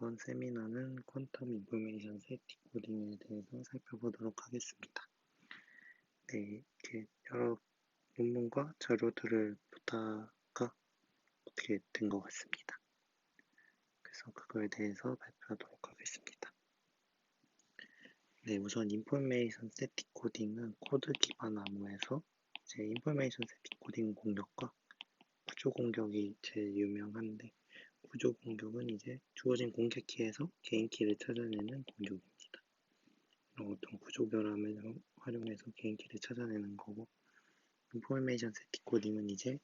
이번 세미나는 퀀텀 인포메이션 세팅 코딩에 대해서 살펴보도록 하겠습니다. 네, 이렇게 여러 논문과 자료들을 보다가 어떻게 된 것 같습니다. 그래서 그거에 대해서 발표하도록 하겠습니다. 네, 우선 인포메이션 세팅 코딩은 코드 기반 암호에서 이제 인포메이션 세팅 코딩 공격과 구조 공격이 제일 유명한데, 구조 공격은 이제 주어진 공개키에서 개인 키를 찾아내는 공격입니다. 어떤 구조 결함을 활용해서 개인 키를 찾아내는 거고, 인포메이션 세팅 코딩은 이제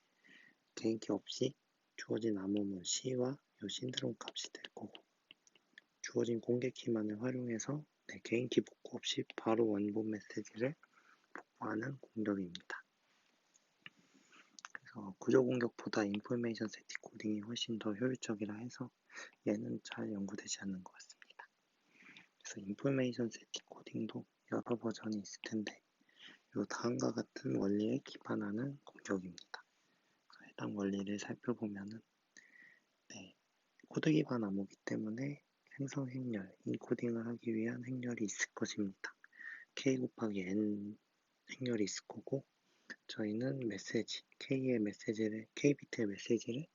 개인 키 없이 주어진 암호문 C와 요 신드롬 값이 될 거고, 주어진 공개키만을 활용해서 개인 키 복구 없이 바로 원본 메시지를 복구하는 공격입니다. 그래서 구조 공격보다 인포메이션 세팅 코딩이 훨씬 더 효율적이라 해서 얘는 잘 연구되지 않는 것 같습니다. 그래서 인포메이션 세팅 코딩도 여러 버전이 있을 텐데, 요 다음과 같은 원리에 기반하는 공격입니다. 해당 원리를 살펴보면은, 코드 기반 암호이기 때문에 생성 행렬, 인코딩을 하기 위한 행렬이 있을 것입니다. k 곱하기 n 행렬이 있을 거고, 저희는 메시지, k의 메시지를, k 비트의 메시지를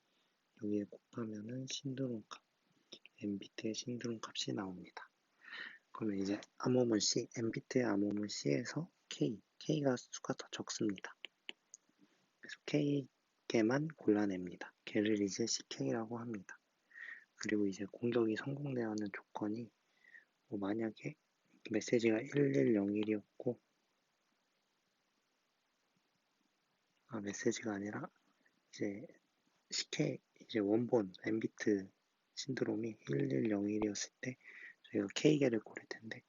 여기에 곱하면은 신드롬 값, n 비트의 신드롬 값이 나옵니다. 그러면 이제 암호문 C, n 비트의 암호문 C에서 k가 수가 더 적습니다. 그래서 k개만 골라냅니다. 걔를 이제 ck라고 합니다. 그리고 이제 공격이 성공되어야 하는 조건이, 만약에 메시지가 1101이었고, 메시지가 아니라 이제 ck, 이제 원본 n비트 신드롬이 1101이었을 때 저희가 k개를 고를 텐데,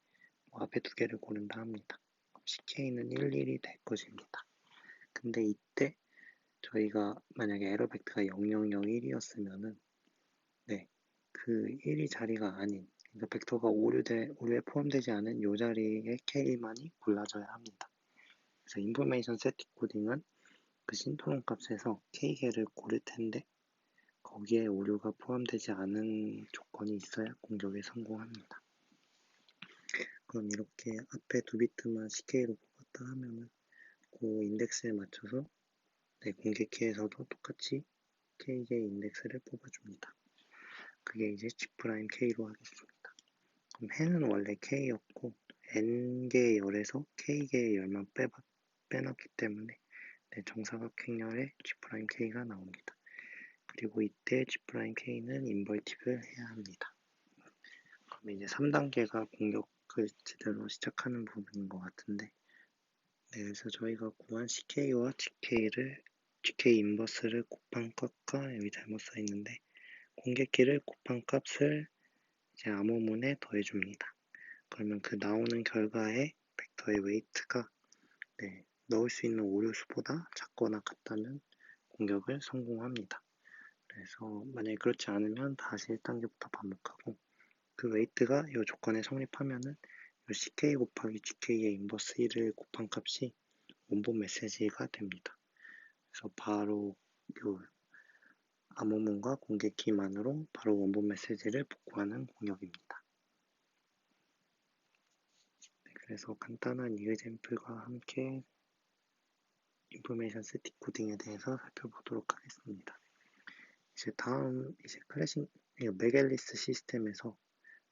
앞에 두 개를 고른다 합니다. ck는 11이 될 것입니다. 근데 이때 저희가 만약에 에러 벡터가 0001이었으면은 그 1이 자리가 아닌, 그러니까 벡터가 오류에 포함되지 않은 이 자리에 k만이 골라져야 합니다. 그래서 인포메이션 세팅 코딩은 그 신드롬 값에서 k개를 고를 텐데, 거기에 오류가 포함되지 않은 조건이 있어야 공격에 성공합니다. 그럼 이렇게 앞에 두 비트만 ck로 뽑았다 하면은 그 인덱스에 맞춰서 공개키에서도 똑같이 k개의 인덱스를 뽑아줍니다. 그게 이제 G'K로 하겠습니다. 그럼 해는 원래 k였고 n개의 열에서 k개의 열만 빼놨기 때문에 정사각행렬에 G'K가 나옵니다. 그리고 이때 G'K는 인버티브 해야 합니다. 그럼 이제 3단계가 공격을 제대로 시작하는 부분인 것 같은데, 그래서 저희가 구한 CK와 GK 인버스를 곱한 값과 여기 잘못 써 있는데, 공개키를 곱한 값을 이제 암호문에 더해줍니다. 그러면 그 나오는 결과에 벡터의 웨이트가 넣을 수 있는 오류 수보다 작거나 같다면 공격을 성공합니다. 그래서 만약에 그렇지 않으면 다시 1단계부터 반복하고, 그 웨이트가 이 조건에 성립하면은 이 CK 곱하기 GK의 인버스 1을 곱한 값이 원본 메시지가 됩니다. 그래서 바로 이 암호문과 공개키만으로 바로 원본 메시지를 복구하는 공격입니다. 그래서 간단한 이그젬플과 함께 인포메이션 세팅 코딩에 대해서 살펴보도록 하겠습니다. 이제 다음 클래식 맥앨리스 시스템에서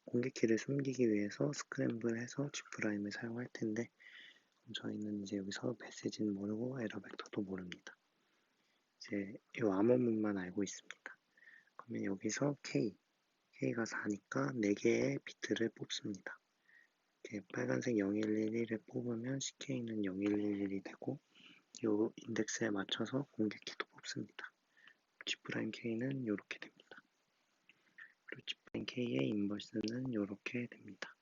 공개키를 숨기기 위해서 스크램블해서 G'을 사용할 텐데, 저희는 이제 여기서 메시지는 모르고 에러 벡터도 모릅니다. 이제 이 암호문만 알고 있습니다. 그러면 여기서 K가 4니까 4개의 비트를 뽑습니다. 이렇게 빨간색 0111을 뽑으면 CK는 0111이 되고, 이 인덱스에 맞춰서 공개키도 뽑습니다. G'K는 이렇게 됩니다. 그리고 G'K의 인버스는 이렇게 됩니다.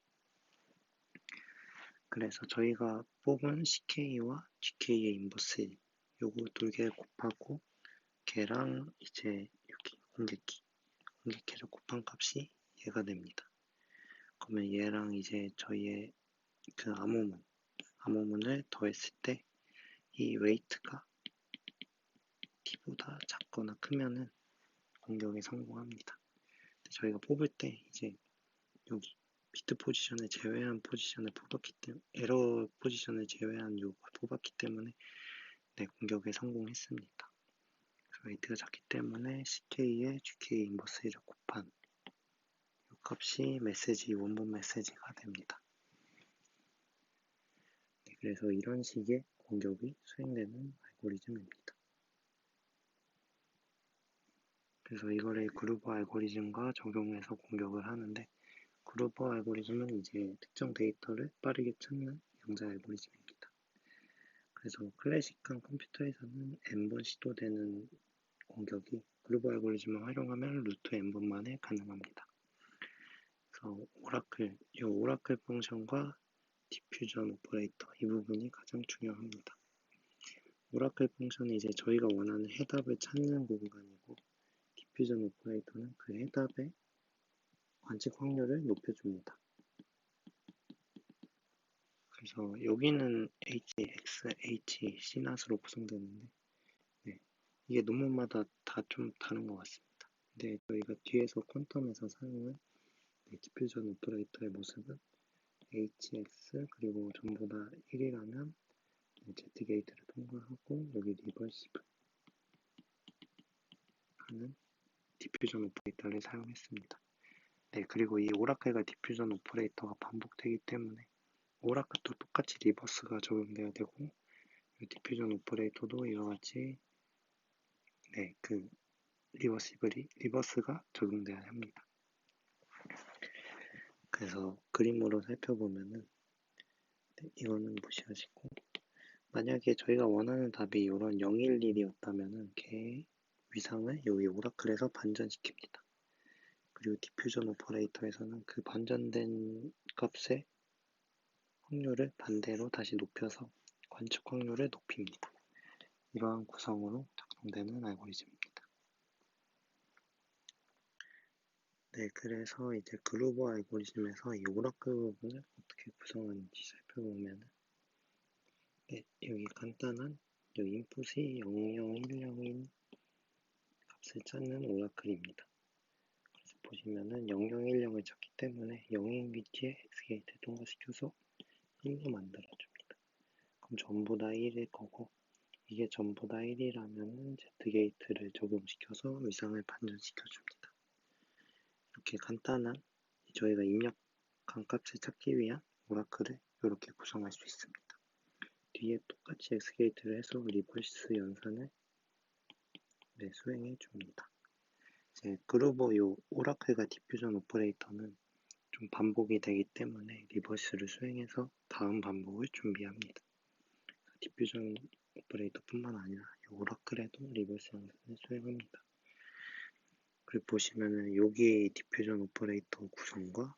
그래서 저희가 뽑은 CK와 GK의 인버스 요거 두 개 곱하고 걔랑 이제 여기 공개키를 곱한 값이 얘가 됩니다. 그러면 얘랑 이제 저희의 그 암호문을 더했을 때 이 웨이트가 t보다 작거나 크면은 공격에 성공합니다. 저희가 뽑을 때 이제 여기 비트 포지션을 제외한 포지션을 뽑았기 때문에 에러 포지션을 제외한 요걸 뽑았기 때문에 네, 공격에 성공했습니다. 웨이트가 작기 때문에 CK에 GK 인버스 1을 곱한 이 값이 메시지 원본 메시지가 됩니다. 네, 그래서 이런 식의 공격이 수행되는 알고리즘입니다. 그래서 이거를 그루버 알고리즘과 적용해서 공격을 하는데 그루버 알고리즘은 이제 특정 데이터를 빠르게 찾는 영자 알고리즘입니다. 그래서 클래식한 컴퓨터에서는 n번 시도되는 공격이 그루버 알고리즘을 활용하면 루트 n번 만에 가능합니다. 그래서 이 오라클 펑션과 디퓨전 오퍼레이터 이 부분이 가장 중요합니다. 오라클 펑션은 이제 저희가 원하는 해답을 찾는 공간이고 디퓨전 오퍼레이터는 그 해답의 관측 확률을 높여줍니다. 그래서 여기는 H, X, H, C낫으로 구성되는데 네, 이게 논문마다 다 좀 다른 것 같습니다. 근데 저희가 뒤에서 퀀텀에서 사용한 디퓨전 오퍼레이터의 모습은 HX 그리고 전부 다 1이라면 Z 게이트를 통과하고 여기 리버시브 하는 디퓨전 오퍼레이터를 사용했습니다. 네, 그리고 이 오라클과 디퓨전 오퍼레이터가 반복되기 때문에 오라클도 똑같이 리버스가 적용돼야 되고 디퓨전 오퍼레이터도 이와 같이 네, 그 리버스가 적용돼야 합니다. 그래서 그림으로 살펴보면은 네, 이거는 무시하시고 만약에 저희가 원하는 답이 이런 011이었다면은 걔의 위상을 여기 오라클에서 반전시킵니다. 그리고 디퓨전 오퍼레이터에서는 그 반전된 값의 확률을 반대로 다시 높여서 관측 확률을 높입니다. 이러한 구성으로 작동되는 알고리즘입니다. 네, 그래서 이제 그루버 알고리즘에서 이 오라클 부분을 어떻게 구성하는지 살펴보면 네, 여기 간단한 여기 인풋이 0010인 값을 찾는 오라클입니다. 그래서 보시면은 0010을 찾기 때문에 0인 위치에 X게이트 통과시켜서 1로 만들어줍니다. 그럼 전부 다 1일 거고 이게 전부 다 1이라면은 Z게이트를 적용시켜서 위상을 반전시켜줍니다. 이렇게 간단한 저희가 입력한 값을 찾기 위한 오라클을 이렇게 구성할 수 있습니다. 뒤에 똑같이 X게이트를 해서 리버스 연산을 네, 수행해 줍니다. 이제 그루버 요 오라클과 디퓨전 오퍼레이터는 좀 반복이 되기 때문에 리버스를 수행해서 다음 반복을 준비합니다. 디퓨전 오퍼레이터뿐만 아니라 오라클에도 리버스 연산을 수행합니다. 그리고 보시면은 여기 디퓨전 오퍼레이터 구성과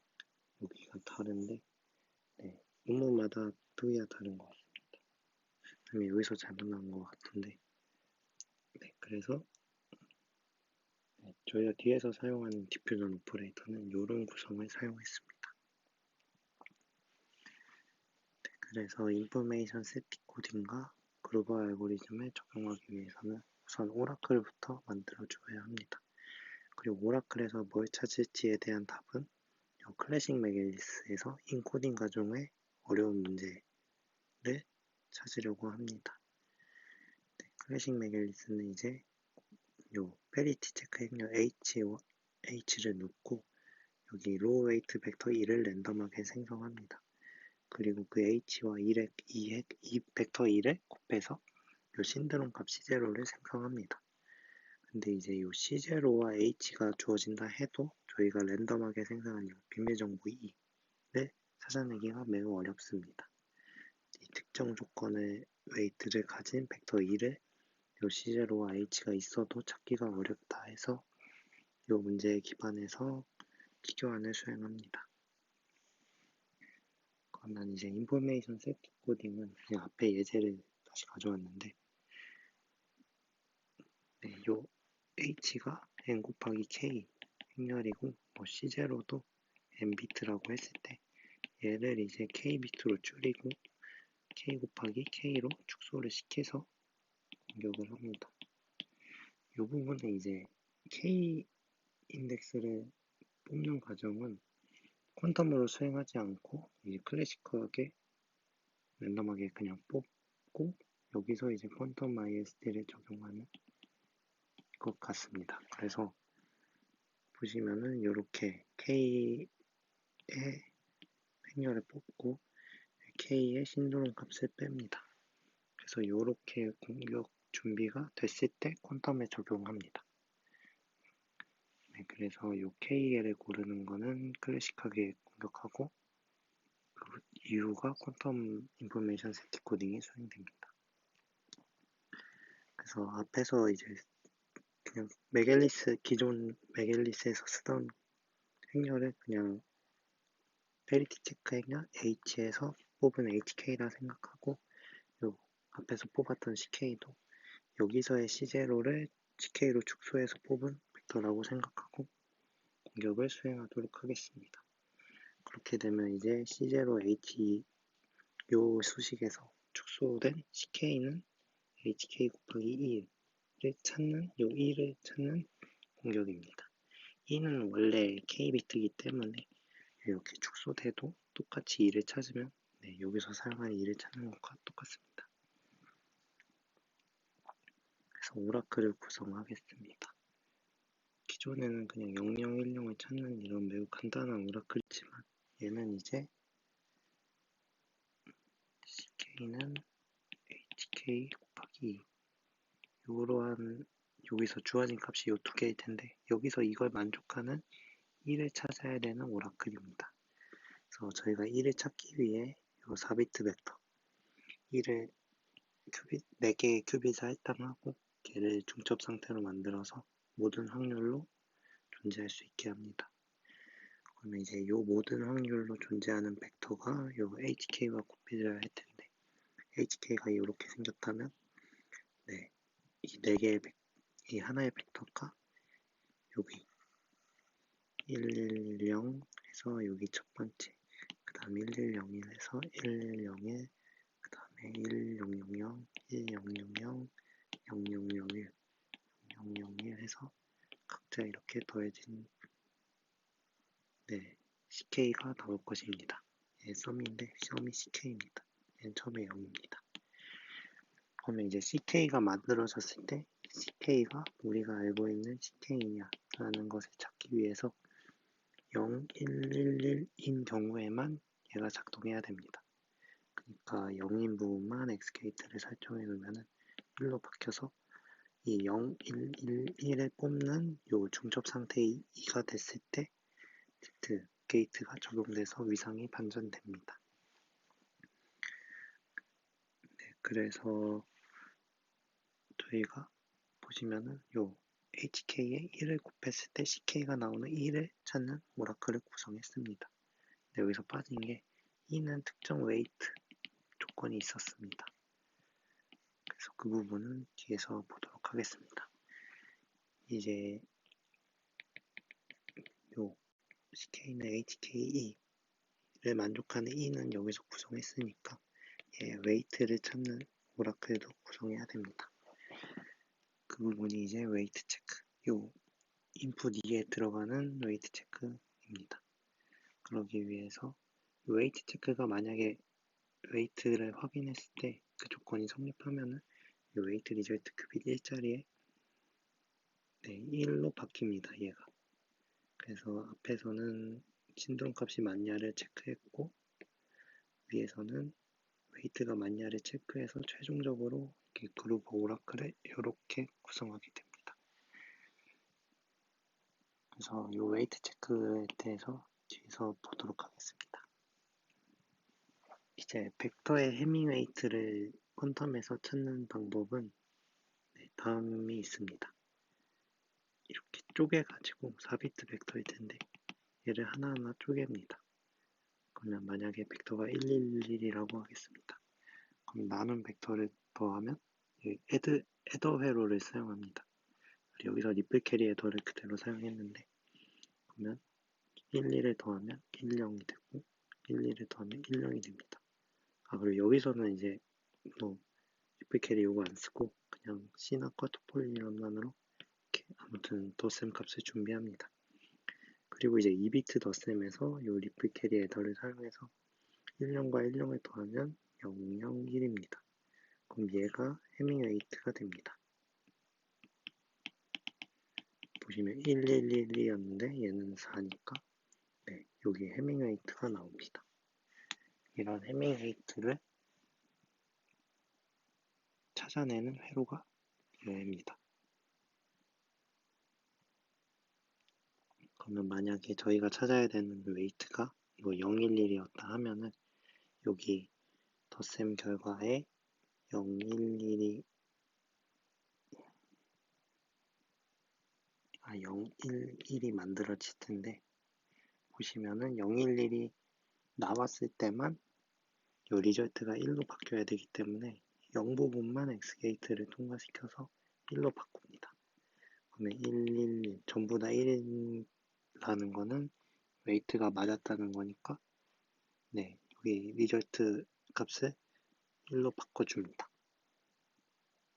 여기가 다른데 네, 논문마다 크기가 다른 것 같습니다. 여기서 잘못 나온 것 같은데 네, 그래서 네, 저희가 뒤에서 사용하는 디퓨전 오퍼레이터는 이런 구성을 사용했습니다. 네, 그래서 인포메이션 세팅 코딩과 글로벌 알고리즘을 적용하기 위해서는 우선 오라클부터 만들어줘야 합니다. 그리고 오라클에서 뭘 찾을지에 대한 답은 클래식 맥앨리스에서 인코딩 과정의 어려운 문제를 찾으려고 합니다. 네, 클래식 맥앨리스는 이제 요 페리티 체크 행렬 H를 넣고 여기 로우 웨이트 벡터 2를 랜덤하게 생성합니다. 그리고 그 H와 2 벡터 2를 곱해서 요 신드롬 값 C0를 생성합니다. 근데 이제 요 C0와 H가 주어진다 해도 저희가 랜덤하게 생성한 요 비밀정보 2를 찾아내기가 매우 어렵습니다. 이 특정 조건의 웨이트를 가진 벡터 2를 요 C0와 H가 있어도 찾기가 어렵다 해서 이 문제에 기반해서 기교안을 수행합니다. 그러면 이제 인포메이션 세팅 코딩은 그냥 앞에 예제를 다시 가져왔는데 네, 요 H가 n 곱하기 k 행렬이고 뭐 C0도 n 비트라고 했을 때 얘를 이제 k 비트로 줄이고 k 곱하기 k로 축소를 시켜서 공격을 합니다. 이 부분은 이제 k 인덱스를 뽑는 과정은 퀀텀으로 수행하지 않고 이제 클래식하게 랜덤하게 그냥 뽑고 여기서 이제 퀀텀 ISD를 적용하는 것 같습니다. 그래서 보시면은 이렇게 K의 팽열을 뽑고 K의 신드롬 값을 뺍니다. 그래서 이렇게 공격 준비가 됐을 때 퀀텀에 적용합니다. 네, 그래서 이 KL을 고르는 거는 클래식하게 공격하고 그 이후가 퀀텀 인포메이션 세트 코딩이 수행됩니다. 그래서 앞에서 이제 그냥 기존 메겔리스에서 쓰던 행렬을 그냥 페리티 체크 행렬 H에서 뽑은 HK라 생각하고 요 앞에서 뽑았던 CK도 여기서의 C0를 CK로 축소해서 뽑은 벡터라고 생각하고 공격을 수행하도록 하겠습니다. 그렇게 되면 이제 C0H 요 수식에서 축소된 CK는 HK 곱하기 2를 찾는 요 2를 찾는 공격입니다. 2는 원래 K비트이기 때문에 이렇게 축소돼도 똑같이 2를 찾으면 네, 여기서 사용한 2를 찾는 것과 똑같습니다. 그래서 오라클을 구성하겠습니다. 기존에는 그냥 0010을 찾는 이런 매우 간단한 오라클이지만 얘는 이제 CK는 HK 곱하기 2 이러한 여기서 주어진 값이 이 두 개일 텐데 여기서 이걸 만족하는 1을 찾아야 되는 오라클입니다. 그래서 저희가 1을 찾기 위해 이 4비트 벡터 1을 4개의 큐빗을 할당하고 걔를 중첩 상태로 만들어서 모든 확률로 존재할 수 있게 합니다. 그러면 이제 이 모든 확률로 존재하는 벡터가 이 HK와 곱비를 할 텐데 HK가 이렇게 생겼다면 네, 이 4개의 이 하나의 벡터가 여기 110 해서 여기 첫 번째 그 다음 1101 해서 1101 그 다음에 1000 1000 0001 0001 해서 각자 이렇게 더해진 네, CK가 나올 것입니다. 얘 썸인데 썸이 CK입니다. 얘는 처음에 0입니다. 그러면 이제 CK가 만들어졌을 때 CK가 우리가 알고 있는 CK이냐 라는 것을 찾기 위해서 0, 1, 1, 1인 경우에만 얘가 작동해야 됩니다. 그러니까 0인 부분만 엑스게이트를 설정해 놓으면 1로 바뀌어서 이 0, 1, 1, 1을 뽑는 요 중첩 상태 2가 됐을 때 Z 게이트가 적용돼서 위상이 반전됩니다. 네, 그래서 저희가 보시면은 요 HK에 1을 곱했을 때 CK가 나오는 1을 찾는 오라클을 구성했습니다. 네, 여기서 빠진 게 2는 특정 웨이트 조건이 있었습니다. 그래서 그 부분은 뒤에서 보도록 하겠습니다. 이제 요 CK는 HKE를 만족하는 E는 여기서 구성했으니까 얘 웨이트를 찾는 오라클도 구성해야 됩니다. 그 부분이 이제 웨이트 체크, 요 인풋 2에 들어가는 웨이트 체크입니다. 그러기 위해서 웨이트 체크가 만약에 웨이트를 확인했을 때 그 조건이 성립하면은 이 웨이트 리절트 큐빗 1자리에 네, 1로 바뀝니다. 얘가. 그래서 앞에서는 신드롬 값이 맞냐를 체크했고 위에서는 웨이트가 맞냐를 체크해서 최종적으로 이렇게 그룹 오라클을 이렇게 구성하게 됩니다. 그래서 이 웨이트 체크에 대해서 뒤에서 보도록 하겠습니다. 이제 벡터의 해밍 웨이트를 퀀텀에서 찾는 방법은 네, 다음이 있습니다. 이렇게 쪼개가지고 4비트 벡터일 텐데 얘를 하나하나 쪼갭니다. 그러면 만약에 벡터가 111이라고 하겠습니다. 그럼 나눈 벡터를 더하면 애더 회로를 사용합니다. 여기서 리플 캐리 애더를 그대로 사용했는데 그러면 11을 더하면 10이 되고 11을 더하면 10이 됩니다. 그리고 여기서는 이제 뭐 리플 캐리 요거 안 쓰고 그냥 C나 쿼터폴리nom만으로 이렇게 아무튼 도셈 값을 준비합니다. 그리고 이제 2비트 덧셈에서 이 리플 캐리 애더를 사용해서 10과 10을 더하면 001입니다. 그럼 얘가 해밍웨이트가 됩니다. 보시면 1112였는데 얘는 4니까 네, 여기 해밍웨이트가 나옵니다. 이런 해밍웨이트를 찾아내는 회로가 얘입니다. 그러면 만약에 저희가 찾아야 되는 웨이트가 이거 011이었다 하면은 여기 덧셈 결과에 011이 011이 만들어질 텐데 보시면은 011이 나왔을 때만 이 리절트가 1로 바뀌어야 되기 때문에 0 부분만 X게이트를 통과시켜서 1로 바꿉니다. 그러면 111 전부 다 1이라는 거는 웨이트가 맞았다는 거니까 네, 여기 리절트 값을 1로 바꿔줍니다.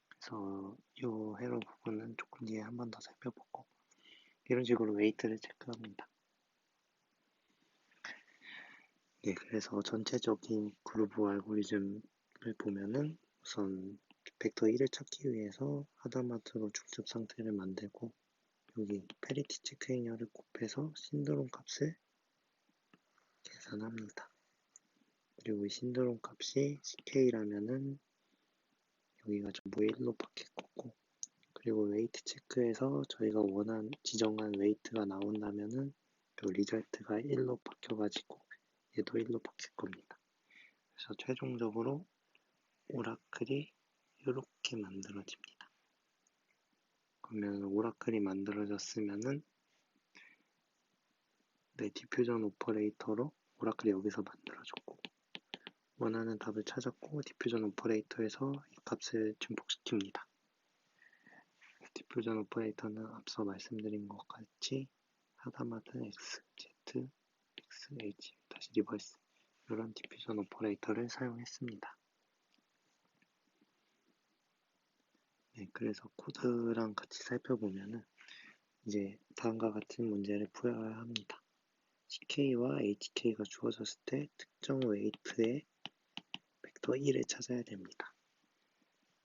그래서 이 회로 부분은 조금 뒤에 한 번 더 살펴보고 이런 식으로 웨이트를 체크합니다. 네, 그래서 전체적인 그루브 알고리즘을 보면은 우선 벡터 1을 찾기 위해서 하다마트로 중첩 상태를 만들고 여기 페리티 체크인열을 곱해서 신드롬 값을 계산합니다. 그리고 이 신드롬 값이 CK라면은 여기가 전부 1로 바뀔 거고 그리고 웨이트 체크에서 저희가 지정한 웨이트가 나온다면은 그 리절트가 1로 바뀌어가지고 얘도 1로 바뀔 겁니다. 그래서 최종적으로 오라클이 이렇게 만들어집니다. 그러면 오라클이 만들어졌으면은 네, 디퓨전 오퍼레이터로 오라클이 여기서 만들어졌고 원하는 답을 찾았고 디퓨전 오퍼레이터에서 이 값을 증폭시킵니다. 디퓨전 오퍼레이터는 앞서 말씀드린 것 같이 하다마트 X, Z, X, H 다시 리버스 이런 디퓨전 오퍼레이터를 사용했습니다. 네, 그래서 코드랑 같이 살펴보면은 이제 다음과 같은 문제를 풀어야 합니다. CK와 HK가 주어졌을 때 특정 웨이트의 벡터 1을 찾아야 됩니다.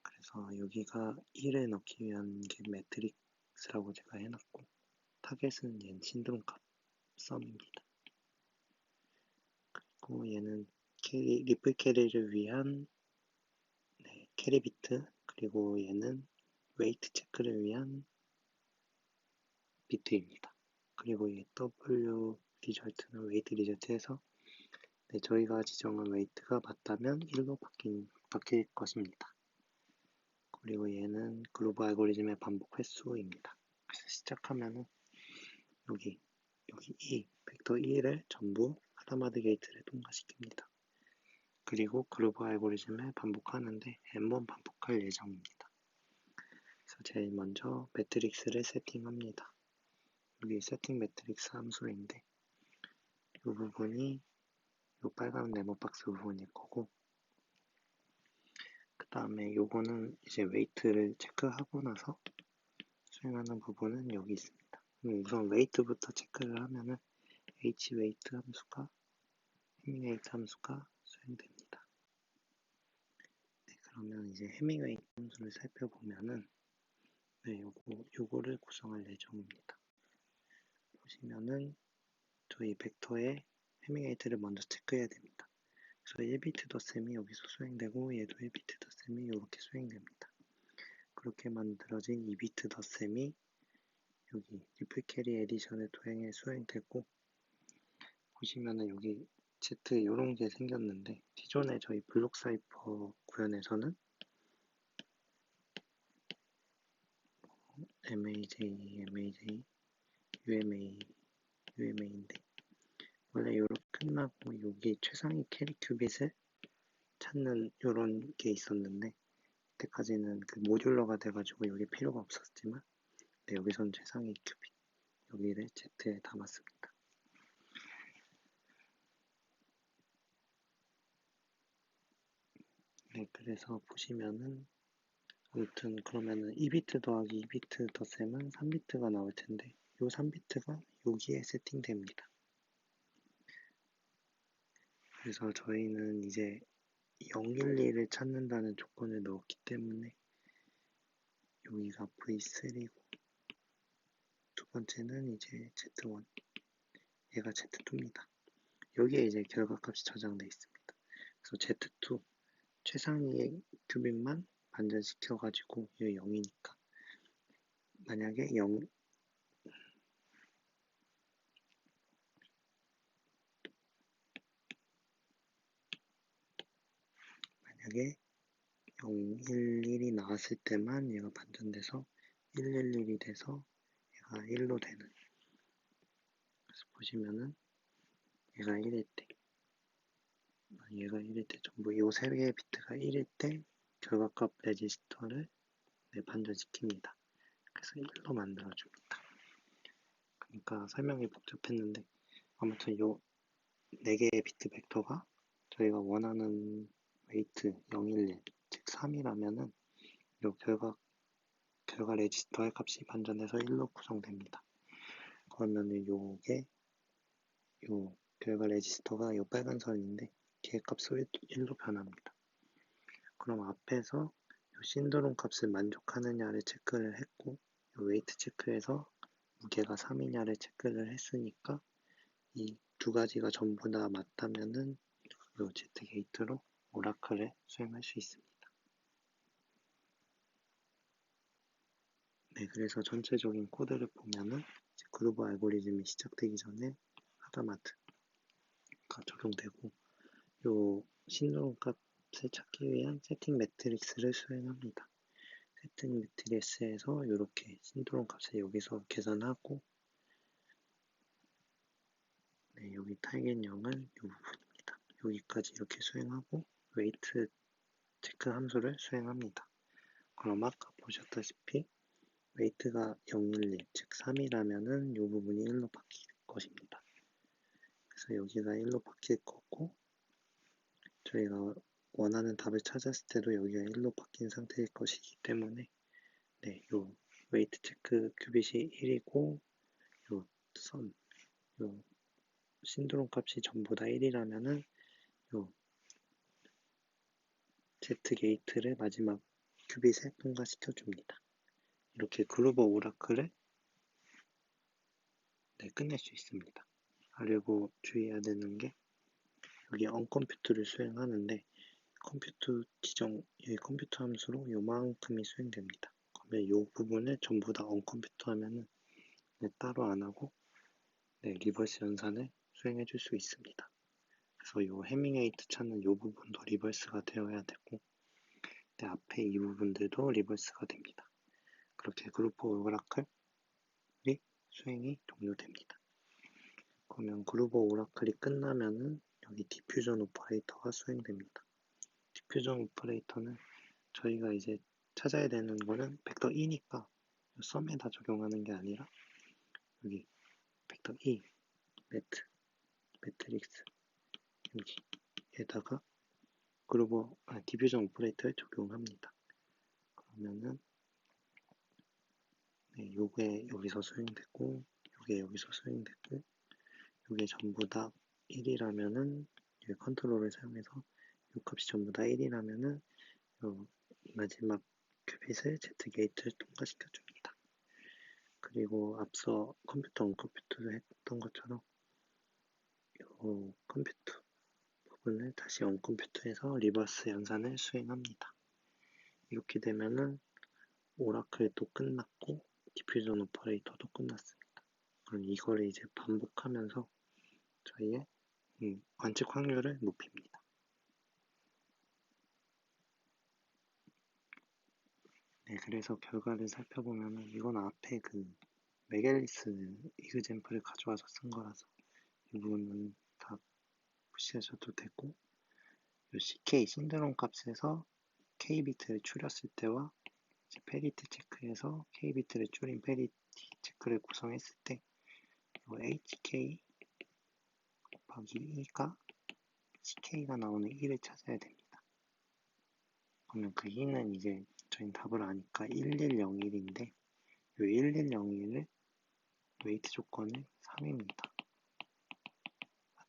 그래서 여기가 1을 넣기 위한 게 매트릭스라고 제가 해놨고 타겟은 얘는 신드롬 값 썸입니다. 그리고 얘는 리플 캐리를 위한 캐리 비트 그리고 얘는 웨이트 체크를 위한 비트입니다. 그리고 이 W 리절트는 웨이트 리절트에서 저희가 지정한 웨이트가 맞다면 1로 바뀔 것입니다. 그리고 얘는 그루브 알고리즘의 반복 횟수입니다. 그래서 시작하면은 여기 이 벡터 1을 전부 하다마드 게이트를 통과시킵니다. 그리고 그루브 알고리즘을 반복하는데 n번 반복할 예정입니다. 그래서 제일 먼저 매트릭스를 세팅합니다. 여기 세팅 매트릭스 함수인데 이 부분이 이 빨간 네모박스 부분일 거고 그 다음에 요거는 이제 웨이트를 체크하고 나서 수행하는 부분은 여기 있습니다. 우선 웨이트부터 체크를 하면은 hweight 함수가 해밍웨이트 함수가 수행됩니다. 네, 그러면 이제 해밍웨이트 함수를 살펴보면은 네, 요거를 구성할 예정입니다. 보시면은 저희 벡터의 해밍웨이트를 먼저 체크해야 됩니다. 그래서 1비트 덧셈이 여기서 수행되고 얘도 1비트 덧셈이 이렇게 수행됩니다. 그렇게 만들어진 2비트 덧셈이 여기 리플 캐리 에디션의 도형에 수행되고 보시면은 여기 Z 요런 게 생겼는데 기존에 저희 블록 사이퍼 구현에서는 MAJ, UMA인데 원래 요렇게 끝나고 여기 최상위 캐리 큐빗을 찾는 요런 게 있었는데 그때까지는 그 모듈러가 돼가지고 여기 필요가 없었지만 여기선 최상위 큐빗 여기를 Z에 담았습니다. 네, 그래서 보시면은 아무튼 그러면은 2비트 더하기 2비트 덧셈은 3비트가 나올 텐데 이 3비트가 여기에 세팅됩니다. 그래서 저희는 이제 012를 찾는다는 조건을 넣었기 때문에 여기가 V3고 두 번째는 이제 Z1, 얘가 Z2입니다. 여기에 이제 결과값이 저장되어 있습니다. 그래서 Z2 최상위의 큐빅만 반전시켜가지고 이게 0이니까 만약에 011이 나왔을 때만 얘가 반전돼서 111이 돼서 얘가 1로 되는, 그래서 보시면은 얘가 1일 때 전부 요 세 개의 비트가 1일 때 결과값 레지스터를 반전시킵니다. 그래서 1로 만들어줍니다. 그러니까 설명이 복잡했는데 아무튼 요 4개의 비트 벡터가 저희가 원하는 웨이트 011, 즉 3이라면은 요 결과 레지스터의 값이 반전해서 1로 구성됩니다. 그러면은 요게 요 결과 레지스터가 요 빨간 선인데 걔 값을 1로 변합니다. 그럼 앞에서 요 신드롬 값을 만족하느냐를 체크를 했고 요 웨이트 체크해서 무게가 3이냐를 체크를 했으니까 이 두 가지가 전부 다 맞다면은 요 Z 게이트로 오라클을 수행할 수 있습니다. 네, 그래서 전체적인 코드를 보면은 그루버 알고리즘이 시작되기 전에 하다마트가 적용되고 요 신드롬 값을 찾기 위한 세팅 매트릭스를 수행합니다. 세팅 매트릭스에서 이렇게 신드롬 값을 여기서 계산하고 네, 여기 타겟0은 이 부분입니다. 여기까지 이렇게 수행하고 웨이트 체크 함수를 수행합니다. 그럼 아까 보셨다시피 웨이트가 011, 즉 3이라면은 이 부분이 1로 바뀔 것입니다. 그래서 여기가 1로 바뀔 거고 저희가 원하는 답을 찾았을 때도 여기가 1로 바뀐 상태일 것이기 때문에 네, 요 웨이트 체크 큐빗이 1이고 요 선, 요 신드롬 값이 전부 다 1이라면은 요 Z 게이트를 마지막 큐빗에 통과시켜 줍니다. 이렇게 그루버 오라클을 끝낼 수 있습니다. 그리고 주의해야 되는 게 여기 언컴퓨트를 수행하는데 컴퓨터 함수로 요만큼이 수행됩니다. 그러면 이 부분을 전부 다 언컴퓨터 하면은 따로 안 하고 리버스 연산을 수행해 줄 수 있습니다. 그래서 요 해밍웨이트 찾는 요 부분도 리버스가 되어야 되고 앞에 이 부분들도 리버스가 됩니다. 그렇게 그룹 오라클이 수행이 종료됩니다. 그러면 그룹 오라클이 끝나면은 여기 디퓨전 오퍼레이터가 수행됩니다. 디퓨전 오퍼레이터는 저희가 이제 찾아야 되는 거는 벡터 E니까 썸에다 적용하는 게 아니라 여기 벡터 E, 매트릭스 여기에다가 디퓨전 오퍼레이터를 적용합니다. 그러면은 요게 여기서 수행되고 요게 여기서 수행되고 요게 전부 다 1이라면은 컨트롤을 사용해서 요 값이 전부 다 1이라면은 요 마지막 큐빗을 Z 게이트를 통과시켜 줍니다. 그리고 앞서 컴퓨터 언컴퓨터를 했던 것처럼 요 컴퓨터 부분을 다시 언컴퓨터에서 리버스 연산을 수행합니다. 이렇게 되면은 오라클도 끝났고 디퓨전 오퍼레이터도 끝났습니다. 그럼 이거를 이제 반복하면서 저희의 관측 확률을 높입니다. 네, 그래서 결과를 살펴보면은 이건 앞에 그 메겔리스 이그젬플을 가져와서 쓴 거라서 이 부분은 다 무시하셔도 되고 요 CK 신드롬 값에서 K비트를 줄였을 때와 페리티 체크에서 K비트를 줄인 페리티 체크를 구성했을 때 HK 곱하기 2가 CK가 나오는 1을 찾아야 됩니다. 그러면 그 2는 이제 저희는 답을 아니까 1101인데 이 1101을 웨이트 조건을 3입니다.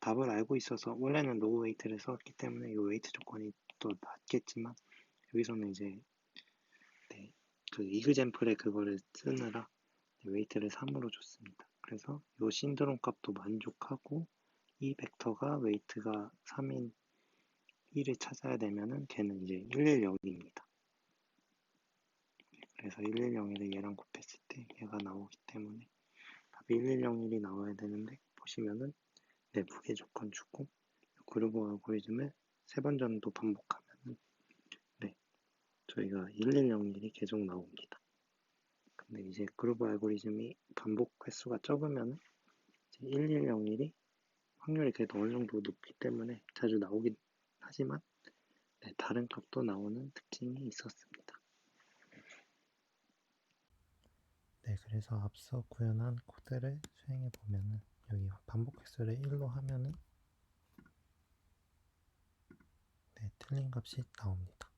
답을 알고 있어서 원래는 노 웨이트를 썼기 때문에 이 웨이트 조건이 또 낮겠지만 여기서는 이제 네, 그 이그젠플에 그거를 쓰느라 웨이트를 3으로 줬습니다. 그래서 이 신드롬 값도 만족하고 이 벡터가 웨이트가 3인 1을 찾아야 되면은 걔는 이제 110입니다. 그래서 1101을 얘랑 곱했을 때 얘가 나오기 때문에 답이 1101이 나와야 되는데 보시면은 네, 무게 조건 주고 그루브 알고리즘을 3번 정도 반복하면은 네, 저희가 1101이 계속 나옵니다. 근데 이제 그루브 알고리즘이 반복 횟수가 적으면은 1101이 확률이 그래도 어느 정도 높기 때문에 자주 나오긴 하지만 네, 다른 값도 나오는 특징이 있었습니다. 네, 그래서 앞서 구현한 코드를 수행해 보면은 여기 반복 횟수를 1로 하면은 네, 틀린 값이 나옵니다.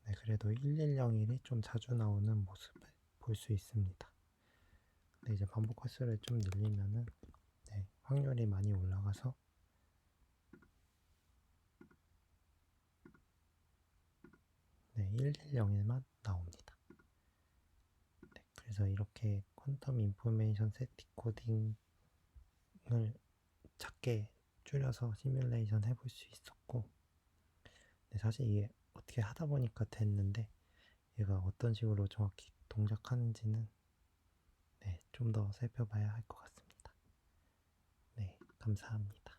네, 그래도 1101이 좀 자주 나오는 모습을 볼 수 있습니다. 근데 이제 반복 횟수를 좀 늘리면은 네, 확률이 많이 올라가서 네, 110만 나옵니다. 네, 그래서 이렇게 퀀텀 인포메이션 셋 디코딩을 작게 줄여서 시뮬레이션 해볼 수 있었고 네, 사실 이게 어떻게 하다 보니까 됐는데 얘가 어떤 식으로 정확히 동작하는지는 네, 좀 더 살펴봐야 할 것 같습니다. 네, 감사합니다.